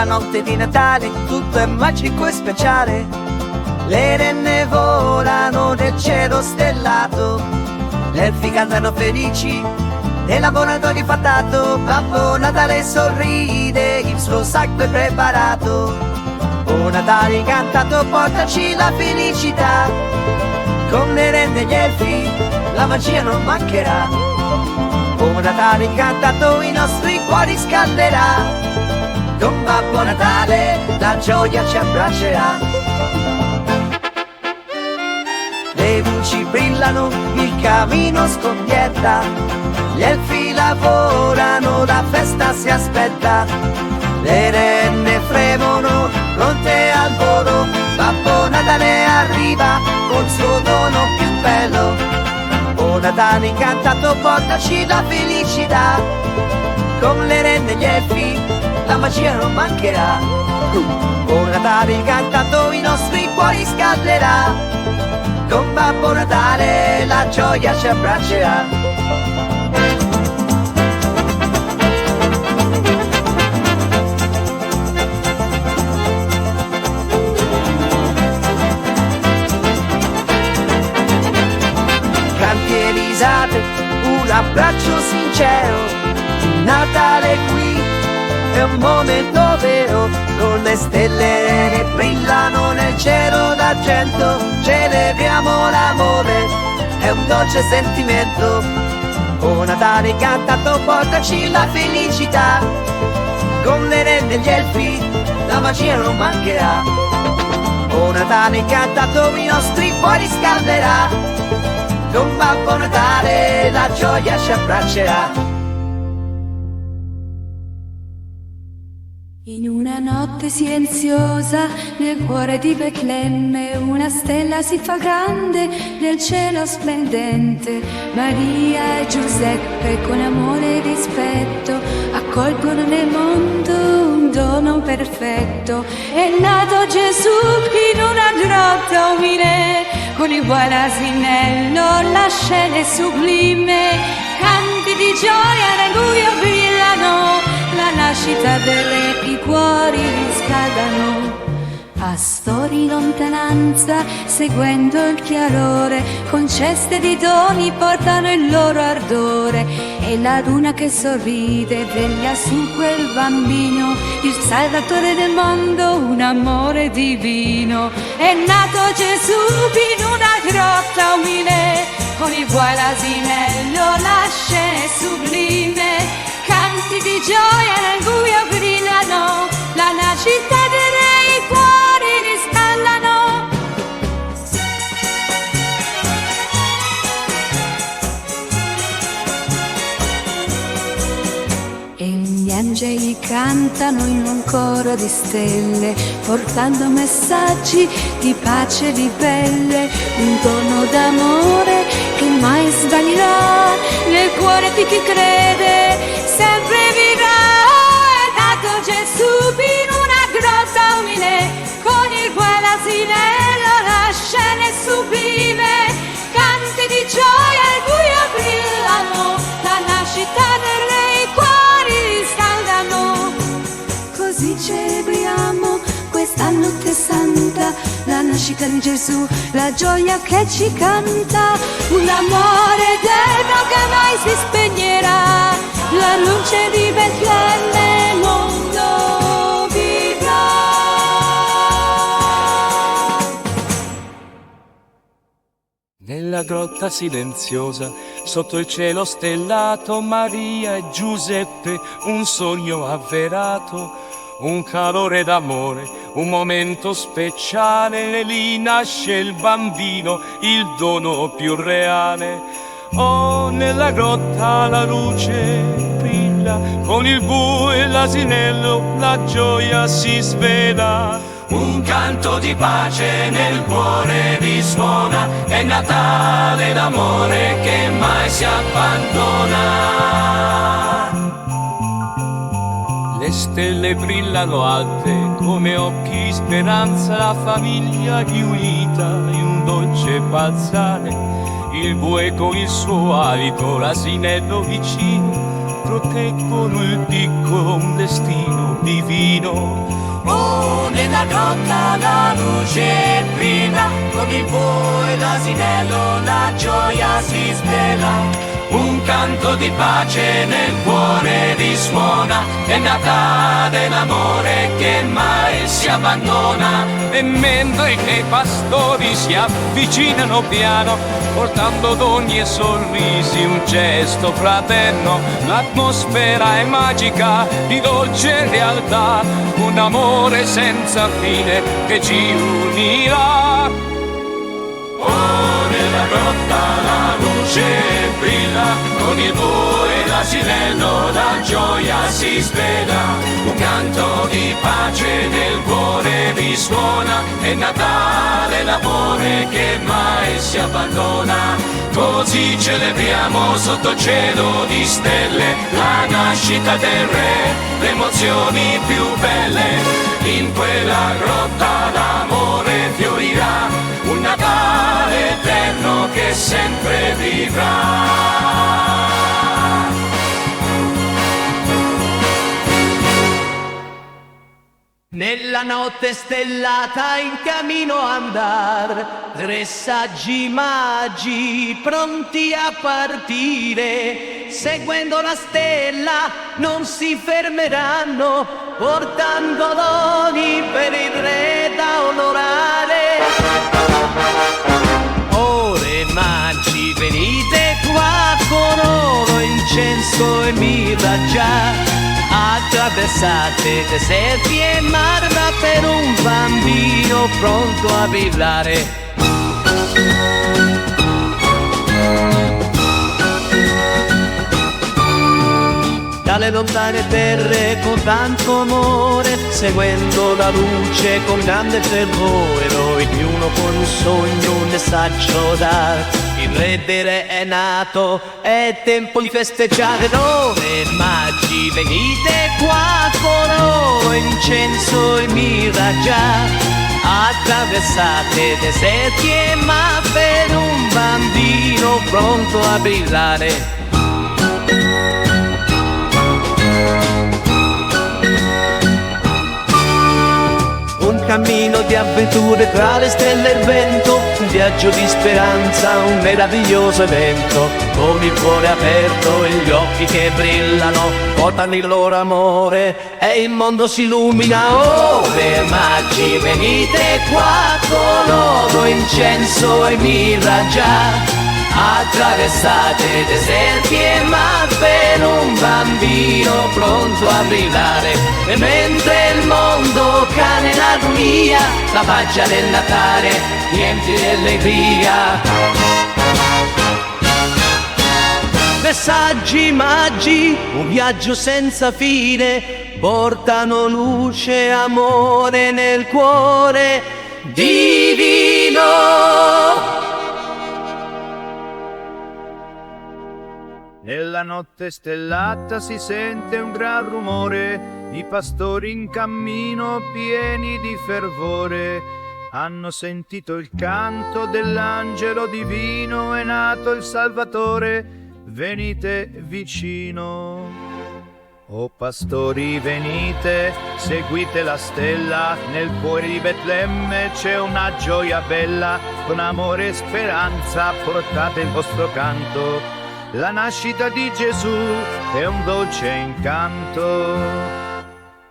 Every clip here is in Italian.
la notte di Natale tutto è magico e speciale. Le renne volano nel cielo stellato, le elfi cantano felici e laboratori fatato. Babbo Natale sorride, il suo sacco è preparato. O Natale incantato, portaci la felicità. Con le renne e gli elfi la magia non mancherà. O Natale incantato i nostri cuori scalderà. Con Babbo Natale la gioia ci abbraccerà. Le luci brillano, il camino scoppietta, gli elfi lavorano, la festa si aspetta. Le renne fremono, pronte al volo, Babbo Natale arriva col suo dono più bello. O Natale incantato, portaci la felicità. Con le renne e gli elfi la magia non mancherà. O Natale incantato i nostri cuori scalderà. Con Babbo Natale la gioia ci abbraccerà. Canti e risate, un abbraccio sincero. Natale qui è un momento vero, con le stelle che brillano nel cielo d'argento. Celebriamo l'amore, è un dolce sentimento. O Natale incantato, portaci la felicità. Con le renne e gli elfi la magia non mancherà. O Natale incantato i nostri cuori scalderà. Con Babbo Natale la gioia ci abbraccerà. In una notte silenziosa nel cuore di Betlemme una stella si fa grande nel cielo splendente. Maria e Giuseppe con amore e rispetto accolgono nel mondo un dono perfetto. È nato Gesù in una grotta umile, con il buon asinello la scena è sublime. Canti di gioia nel buio brillano, la nascita del re i cuori riscaldano. Pastori in lontananza, seguendo il chiarore, con ceste di doni portano il loro ardore. E la luna che sorride veglia su quel bambino, il salvatore del mondo, un amore divino. È nato Gesù in una grotta umile, con il buon asinello la scena è sublime. Canti di gioia nel buio brillano, la nascita del re i cuori riscaldano. E gli angeli cantano in un coro di stelle, portando messaggi di pace e di belle. Un dono d'amore che mai svanirà nel cuore di chi crede, sempre vivrà. È nato Gesù in una grotta umile, con il buon asinello la scena è sublime. Canti di gioia al buio brillano, la nascita del re i cuori riscaldano. Così celebriamo questa notte santa, la nascita di Gesù, la gioia che ci canta. Un amore eterno che mai si spegnerà, la luce di Betlemme il mondo vivrà. Nella grotta silenziosa, sotto il cielo stellato, Maria e Giuseppe un sogno avverato. Un calore d'amore, un momento speciale, e lì nasce il bambino, il dono più reale. Oh, nella grotta la luce brilla, con il bue e l'asinello la gioia si svela. Un canto di pace nel cuore risuona, è Natale l'amore che mai si abbandona. Le stelle brillano alte come occhi di speranza, la famiglia riunita in un dolce balzare. Il bue con il suo alito, l'asinello vicino, proteggono il piccolo, un destino divino. Oh, nella grotta la luce brilla, con il bue e l'asinello la gioia si svela. Un canto di pace nel cuore risuona, è Natale l'amore che mai si abbandona. E mentre che i pastori si avvicinano piano, portando doni e sorrisi, un gesto fraterno, l'atmosfera è magica di dolce realtà, un amore senza fine che ci unirà. Oh, nella grotta la luce brilla, con il bue e l'asinello la gioia si svela. Un canto di pace nel cuore risuona, è Natale l'amore che mai si abbandona. Così celebriamo sotto il cielo di stelle la nascita del re, le emozioni più belle. In quella grotta l'amore fiorirà, un Natale eterno che sempre vivrà. Nella notte stellata in cammino andar, tre saggi magi pronti a partire, seguendo la stella non si fermeranno, portando doni per il re da onorare. Ore magi venite qua con oro, incenso e mirra già. Attraversate deserti e marna per un bambino pronto a brillare. Dalle lontane terre con tanto amore, seguendo la luce con grande fervore, ognuno con un sogno, un messaggio dar. Il re dei re è nato, è tempo di festeggiare. Re magi venite qua con oro, incenso e mirra già. Attraversate deserti e mar per un bambino pronto a brillare. Un cammino di avventure tra le stelle e il vento, un viaggio di speranza, un meraviglioso evento. Con il cuore aperto e gli occhi che brillano, portano il loro amore e il mondo si illumina. Oh, re magi venite qua con oro, incenso e mirra già. Attraversate deserti e mar per un bambino pronto a brillare. E mentre il mondo cade in armonia, la magia del Natale riempie di allegria. Messaggi magi, un viaggio senza fine, portano luce e amore nel cuore divino. Nella notte stellata si sente un gran rumore, i pastori in cammino pieni di fervore. Hanno sentito il canto dell'angelo divino, è nato il Salvatore, venite vicino. O pastori venite, seguite la stella, nel cuore di Betlemme c'è una gioia bella, con amore e speranza portate il vostro canto. La nascita di Gesù è un dolce incanto.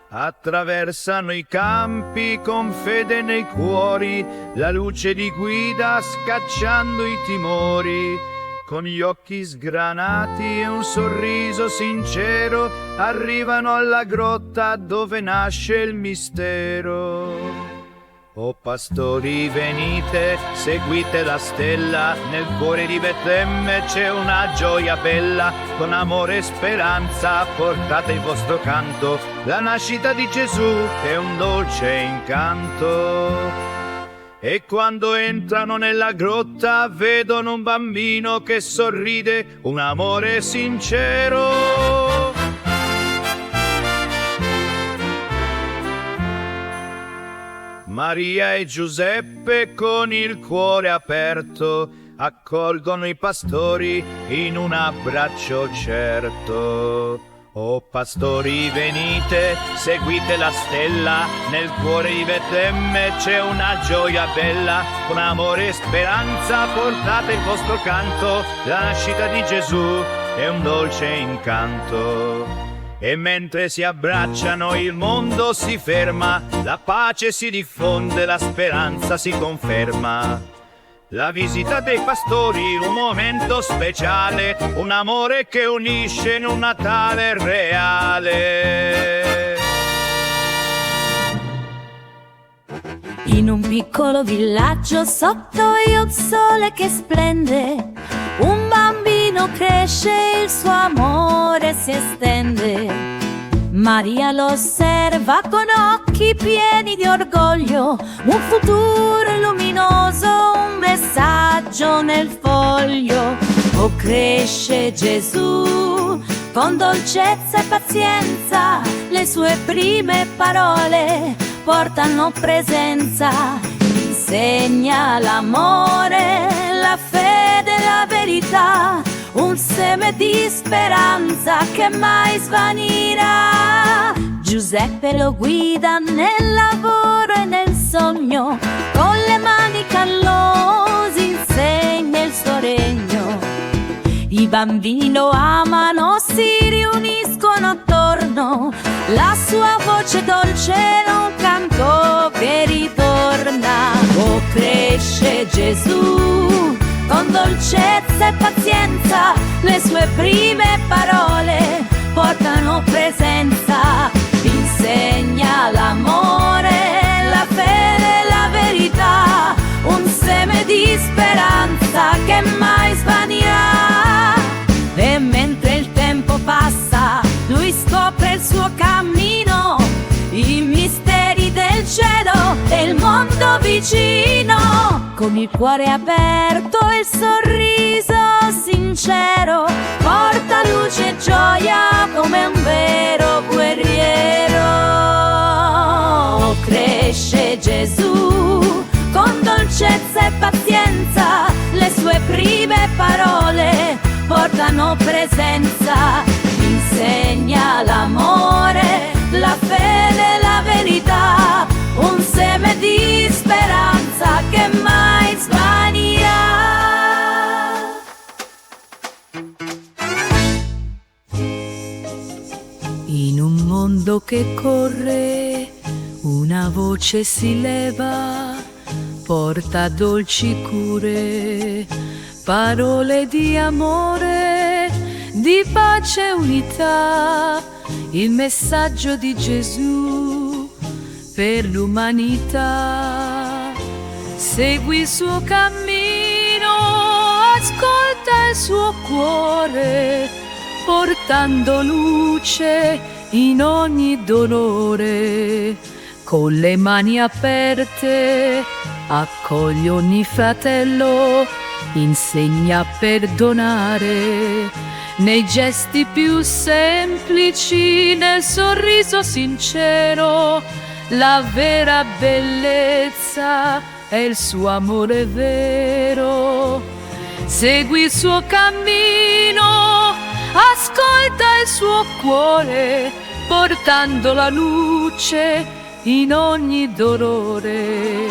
Attraversano i campi con fede nei cuori, la luce li guida scacciando i timori. Con gli occhi sgranati e un sorriso sincero, arrivano alla grotta dove nasce il mistero. O pastori venite, seguite la stella, nel cuore di Betlemme c'è una gioia bella, con amore e speranza portate il vostro canto, la nascita di Gesù è un dolce incanto. E quando entrano nella grotta vedono un bambino che sorride, un amore sincero. Maria e Giuseppe con il cuore aperto accolgono i pastori in un abbraccio certo. Oh pastori venite, seguite la stella, nel cuore di Betlemme c'è una gioia bella, con amore e speranza portate il vostro canto, la nascita di Gesù è un dolce incanto. E mentre si abbracciano il mondo si ferma, la pace si diffonde, la speranza si conferma. La visita dei pastori, un momento speciale, un amore che unisce in un Natale reale. In un piccolo villaggio sotto il sole che splende, un bambino cresce, il suo amore si estende. Maria lo osserva con occhi pieni di orgoglio, un futuro luminoso, un messaggio nel foglio. Oh, cresce Gesù con dolcezza e pazienza, le sue prime parole portano presenza. Insegna l'amore, la fede, la verità, un seme di speranza che mai svanirà. Giuseppe lo guida nel lavoro e nel sogno, con le mani callosi insegna il suo regno. I bambini lo amano, si riuniscono attorno, la sua voce dolce è un canto che ritorna. Oh, cresce Gesù con dolcezza e pazienza, le sue prime parole portano presenza. Insegna l'amore, la fede, la verità, un seme di speranza che mai svanirà. E mentre il tempo passa, lui scopre il suo cammino, i misteri del cielo e il mondo vicino. Con il cuore aperto e il sorriso sincero, porta luce e gioia come un vero guerriero. Cresce Gesù con dolcezza e pazienza, le sue prime parole portano presenza. Insegna l'amore, la fede, la verità, un seme di speranza che mai svanirà. In un mondo che corre, una voce si leva, porta dolci cure, parole di amore, di pace e unità, il messaggio di Gesù per l'umanità. Segui il suo cammino, ascolta il suo cuore, portando luce in ogni dolore. Con le mani aperte accogli ogni fratello, insegna a perdonare nei gesti più semplici, nel sorriso sincero. La vera bellezza è il suo amore vero. Segui il suo cammino, ascolta il suo cuore, portando la luce in ogni dolore.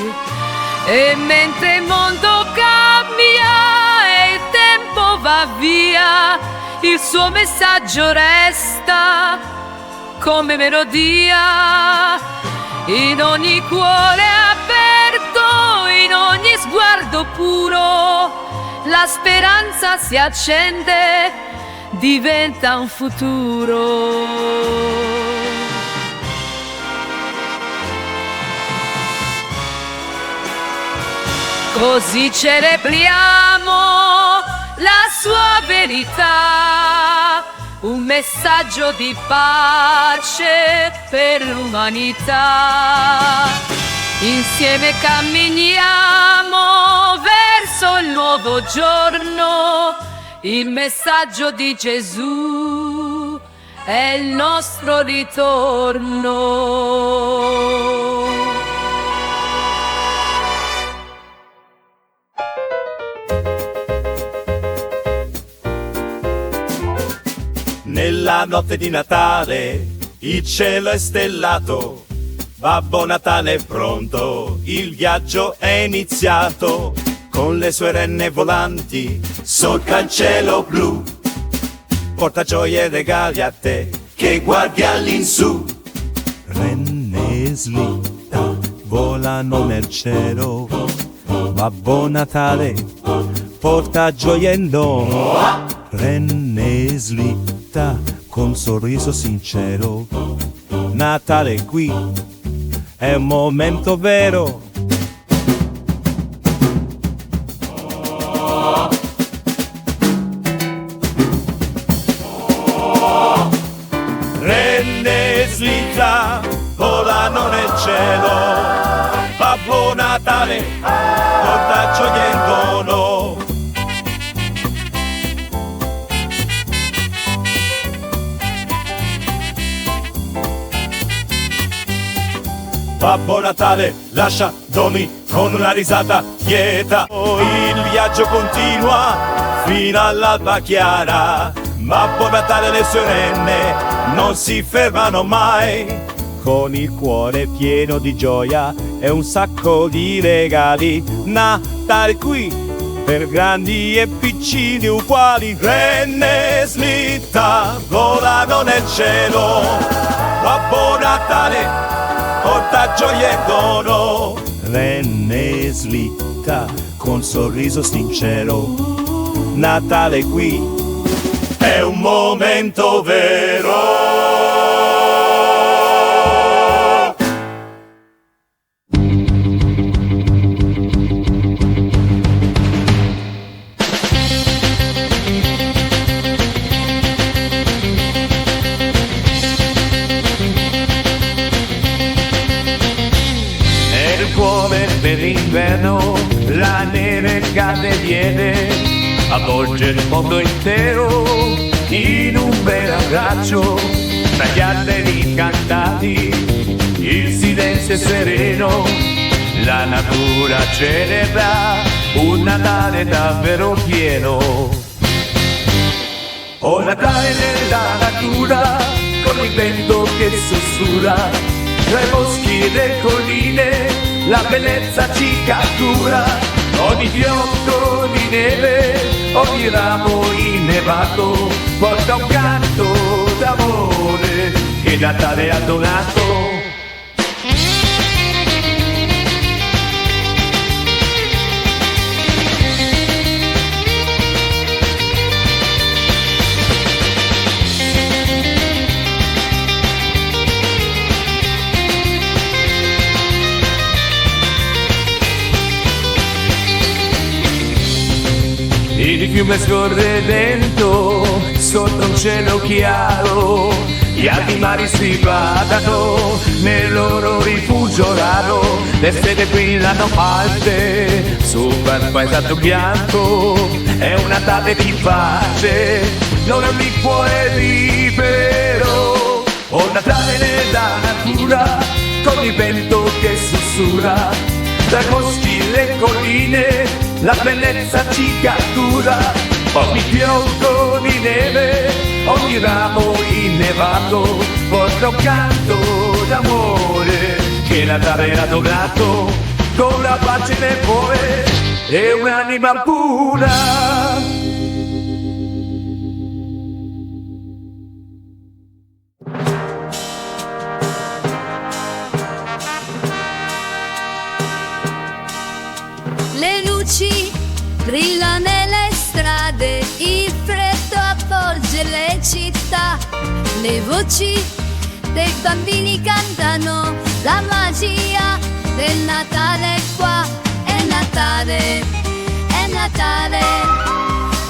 E mentre il mondo cambia e il tempo va via, il suo messaggio resta come melodia. In ogni cuore aperto, in ogni sguardo puro, la speranza si accende, diventa un futuro. Così celebriamo la sua verità, un messaggio di pace per l'umanità. Insieme camminiamo verso il nuovo giorno, il messaggio di Gesù è il nostro ritorno. Nella notte di Natale il cielo è stellato, Babbo Natale è pronto, il viaggio è iniziato. Con le sue renne volanti solca il cielo blu, porta gioie e regali a te che guardi all'insù. Renne slitta volano nel cielo, Babbo Natale porta gioie in dono. Renne slitta con sorriso sincero, Natale qui è un momento vero. Renne slitta volano nel cielo, Babbo Natale porta gioia in dono. Babbo Natale lascia doni con una risata lieta. Il viaggio continua fino all'alba chiara. Babbo Natale e le sue renne non si fermano mai. Con il cuore pieno di gioia e un sacco di regali. Natale qui per grandi e piccini uguali. Renne slitta volano nel cielo, Babbo Natale porta gioia e dono. Renne slitta con sorriso sincero, Natale qui è un momento vero. Per l'inverno la neve cade e viene, avvolge il mondo intero in un bel abbraccio. Tra gli alberi incantati il silenzio è sereno, la natura celebra un Natale davvero pieno. Oh Natale nella natura, con il vento che sussurra, tra i boschi e le colline la bellezza ci cattura. Ogni fiocco di neve, ogni ramo innevato porta un canto d'amore che Natale ha donato. Il fiume scorre lento sotto un cielo chiaro, gli alti mari si badano nel loro rifugio raro. Le stelle brillano alte su un paesaggio bianco, è un Natale di pace, non è un liquore libero. Oh Natale nella natura, con il vento che sussurra, tra i boschi e le colline la bellezza ci cattura. Ogni fiocco di neve, ogni ramo innevato porta un canto d'amore che Natale ha donato, con la pace nel cuore e un'anima pura. Le luci brillano nelle strade, il freddo avvolge le città, le voci dei bambini cantano, la magia del Natale è qua. È Natale, è Natale,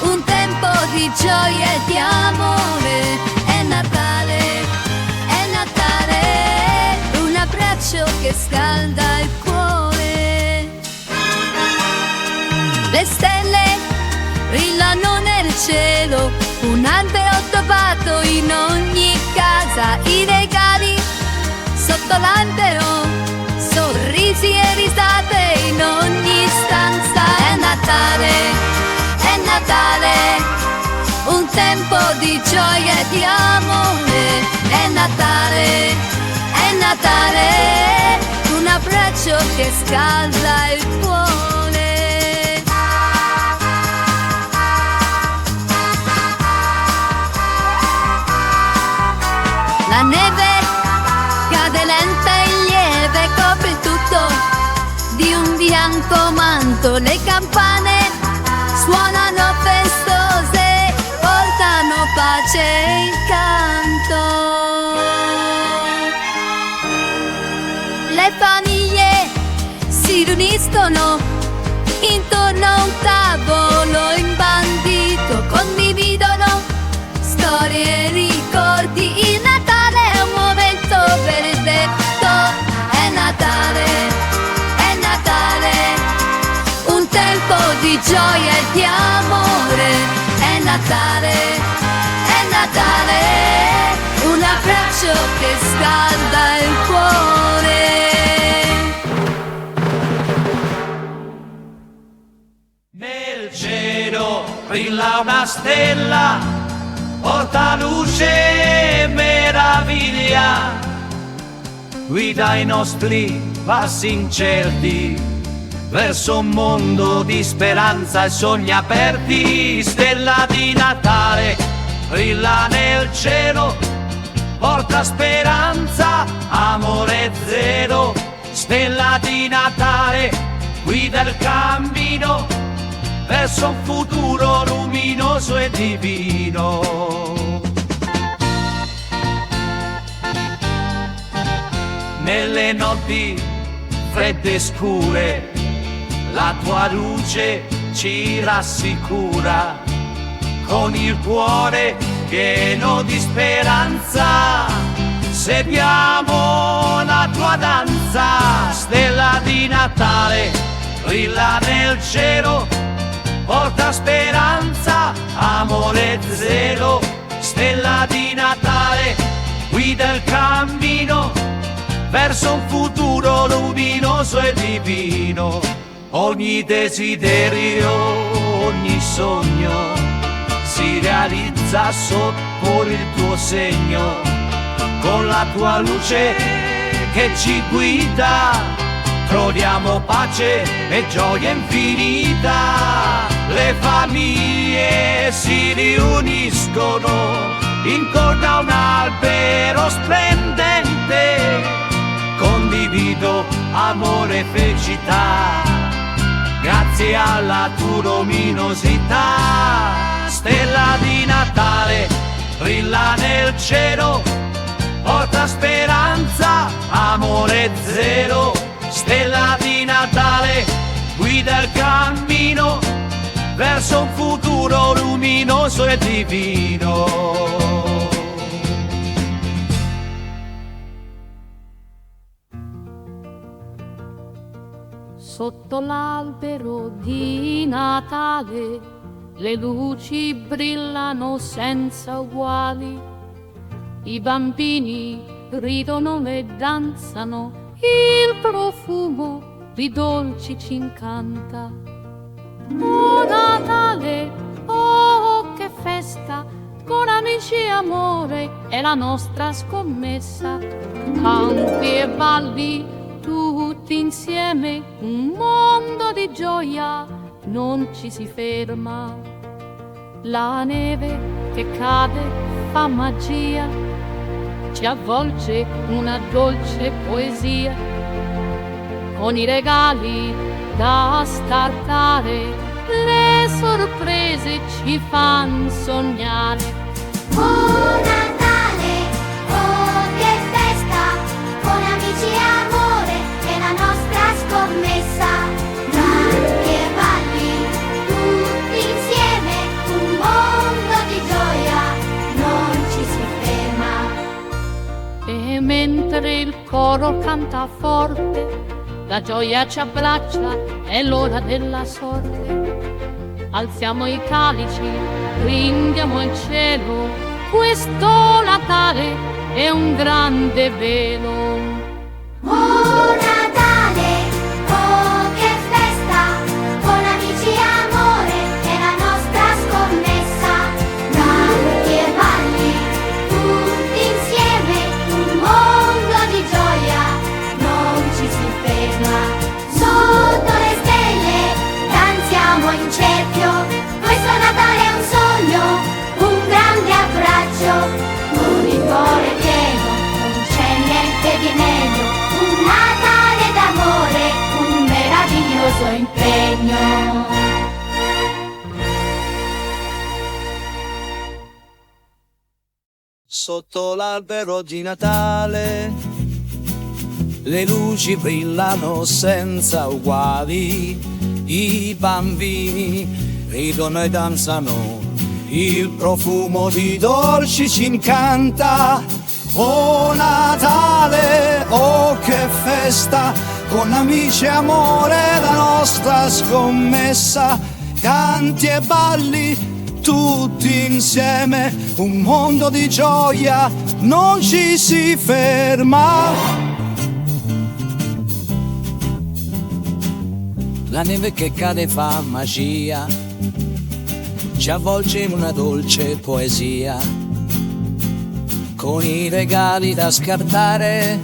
un tempo di gioia e di amore. È Natale, è Natale, un abbraccio che scalda il cuore. Le stelle brillano nel cielo, un albero addobbato in ogni casa, i regali sotto l'albero, sorrisi e risate in ogni stanza. È Natale, un tempo di gioia e di amore. È Natale, è Natale, un abbraccio che scalda il cuore. La neve cade lenta e lieve, copre tutto di un bianco manto. Le campane suonano festose, portano pace e incanto. Le famiglie si riuniscono intorno a un tavolo imbandito, condividono storie e ricordi. Il Natale è un momento benedetto. È Natale, è Natale, un tempo di gioia e di amore. È Natale, è Natale, un abbraccio che scalda il cuore. Nel cielo brilla una stella, porta luce e meraviglia, guida i nostri passi incerti verso un mondo di speranza e sogni aperti. Stella di Natale brilla nel cielo, porta speranza, amore zero. Stella di Natale guida il cammino verso un futuro luminoso e divino. Nelle notti fredde e scure la tua luce ci rassicura, con il cuore pieno di speranza seguiamo la tua danza. Stella di Natale brilla nel cielo, porta speranza, amore zero. Stella di Natale guida il cammino verso un futuro luminoso e divino. Ogni desiderio, ogni sogno si realizza sotto il tuo segno, con la tua luce che ci guida troviamo pace e gioia infinita. Le famiglie si riuniscono intorno a un albero splendente, condivido amore e felicità grazie alla tua luminosità. Stella di Natale brilla nel cielo, porta speranza, amore zero. Stella di Natale guida il cammino verso un futuro luminoso e divino. Sotto l'albero di Natale le luci brillano senza uguali, i bambini ridono e danzano, il profumo di dolci ci incanta. Oh Natale, oh che festa, con amici e amore è la nostra scommessa. Canti e balli tutti insieme, un mondo di gioia non ci si ferma. La neve che cade fa magia, ci avvolge una dolce poesia, con i regali da startare, le sorprese ci fan sognare. Oh Natale, oh che festa, con amici e amore è la nostra scommessa. Canti e balli tutti insieme, un mondo di gioia non ci si ferma. E mentre il coro canta forte, la gioia ci abbraccia, è l'ora della sorte. Alziamo i calici, brindiamo il cielo, questo Natale è un grande velo. Oh Natale, oh che festa, con amici e amore è la nostra scommessa. Canti e balli Sotto l'albero di Natale le luci brillano senza uguali, i bambini ridono e danzano, il profumo di dolci ci incanta. Oh Natale, oh che festa, con amici e amore la nostra scommessa, canti e balli tutti insieme, un mondo di gioia non ci si ferma. La neve che cade fa magia, ci avvolge in una dolce poesia, con i regali da scartare,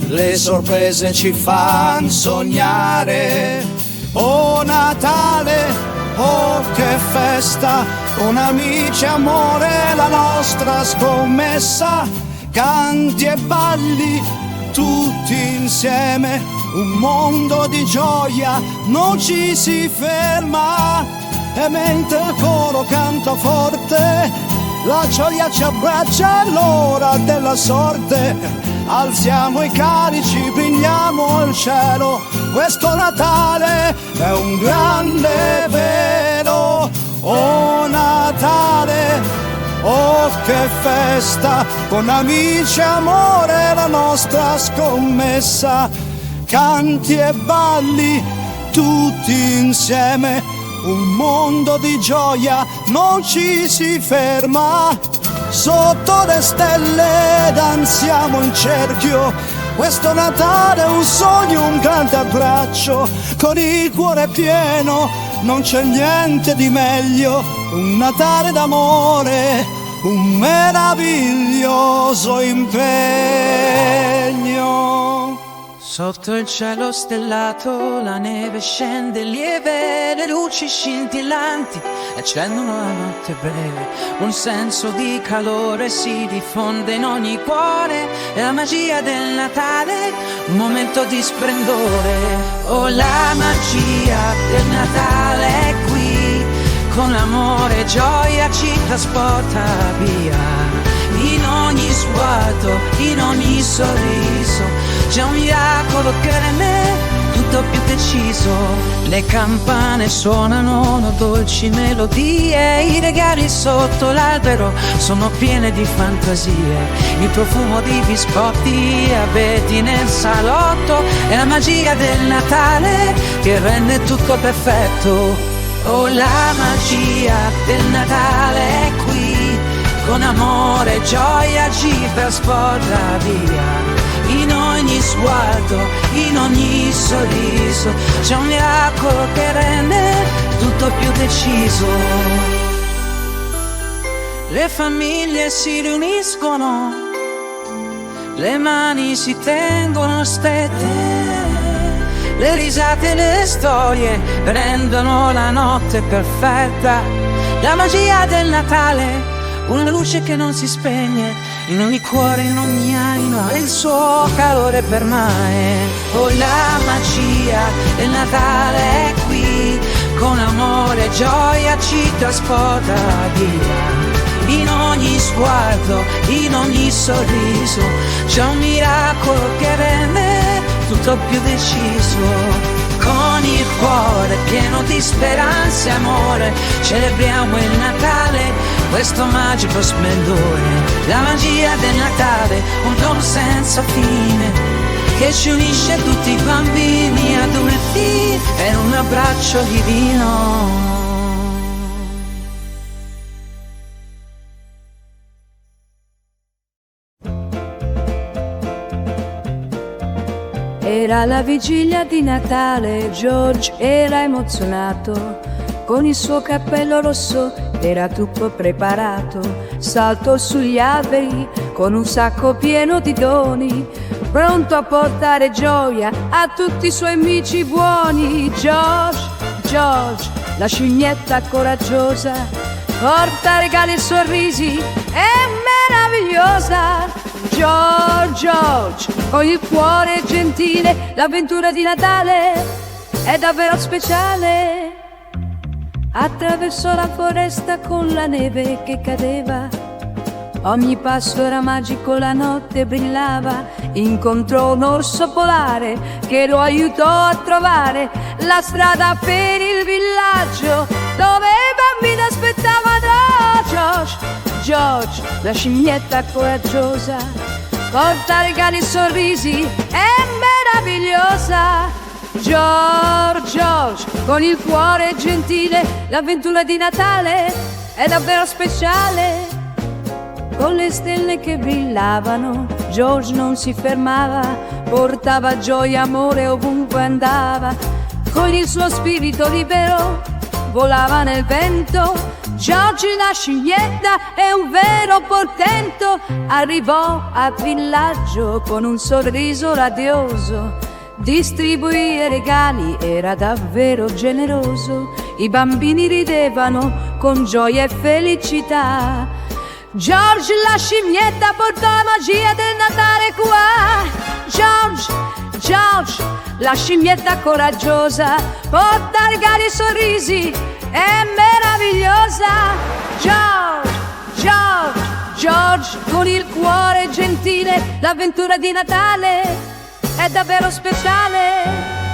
le sorprese ci fan sognare. Oh Natale, oh che festa, con amici e amore la nostra scommessa, canti e balli tutti insieme, un mondo di gioia non ci si ferma. E mentre il coro canta forte, la gioia ci abbraccia all'ora della sorte, alziamo i calici, brilliamo il cielo, questo Natale è un grande velo. Oh Natale, oh che festa, con amici e amore la nostra scommessa, canti e balli tutti insieme, un mondo di gioia non ci si ferma. Sotto le stelle danziamo in cerchio, questo Natale è un sogno, un grande abbraccio, con il cuore pieno non c'è niente di meglio, un Natale d'amore, un meraviglioso impegno. Sotto il cielo stellato la neve scende lieve, le luci scintillanti accendono la notte breve, un senso di calore si diffonde in ogni cuore, è la magia del Natale, un momento di splendore. Oh, la magia del Natale è qui, con amore e gioia ci trasporta via. In ogni sguardo, in ogni sorriso c'è un miracolo che rende tutto più deciso. Le campane suonano dolci melodie, i regali sotto l'albero sono piene di fantasie, il profumo di biscotti e abeti nel salotto, è la magia del Natale che rende tutto perfetto. Oh, la magia del Natale è qui, con amore e gioia ci trasporta via. In ogni sguardo, in ogni sorriso c'è un miracolo che rende tutto più deciso. Le famiglie si riuniscono, le mani si tengono strette, le risate e le storie rendono la notte perfetta. La magia del Natale, una luce che non si spegne, in ogni cuore, in ogni anima, il suo calore permane. Oh, la magia del Natale è qui, con amore e gioia ci trasporta via. In ogni sguardo, in ogni sorriso c'è un miracolo che rende tutto più deciso. Con il cuore pieno di speranza e amore celebriamo il Natale, questo magico splendore. La magia del Natale, un dono senza fine che ci unisce tutti i bambini adulti per un abbraccio divino. Era la vigilia di Natale, George era emozionato, con il suo cappello rosso era tutto preparato, saltò sugli alberi con un sacco pieno di doni, pronto a portare gioia a tutti i suoi amici buoni. George, George, la scimmietta coraggiosa, porta regali e sorrisi, è meravigliosa. George, George, con il cuore gentile, l'avventura di Natale è davvero speciale. Attraversò la foresta con la neve che cadeva, Ogni passo era magico, la notte brillava. Incontrò un orso polare che lo aiutò a trovare la strada per il villaggio dove i bambini aspettavano. George, la scimmietta coraggiosa, porta regali e sorrisi, è meravigliosa. George, con il cuore gentile, l'avventura di Natale è davvero speciale. Con le stelle che brillavano, George non si fermava, portava gioia e amore ovunque andava. Con il suo spirito libero volava nel vento. George la scimmietta è un vero portento. Arrivò al villaggio con un sorriso radioso, distribuì regali, era davvero generoso. I bambini ridevano con gioia e felicità. George la scimmietta portò la magia del Natale qua. George, la scimmietta coraggiosa, porta regali e sorrisi, è meravigliosa. George, con il cuore gentile, l'avventura di Natale è davvero speciale.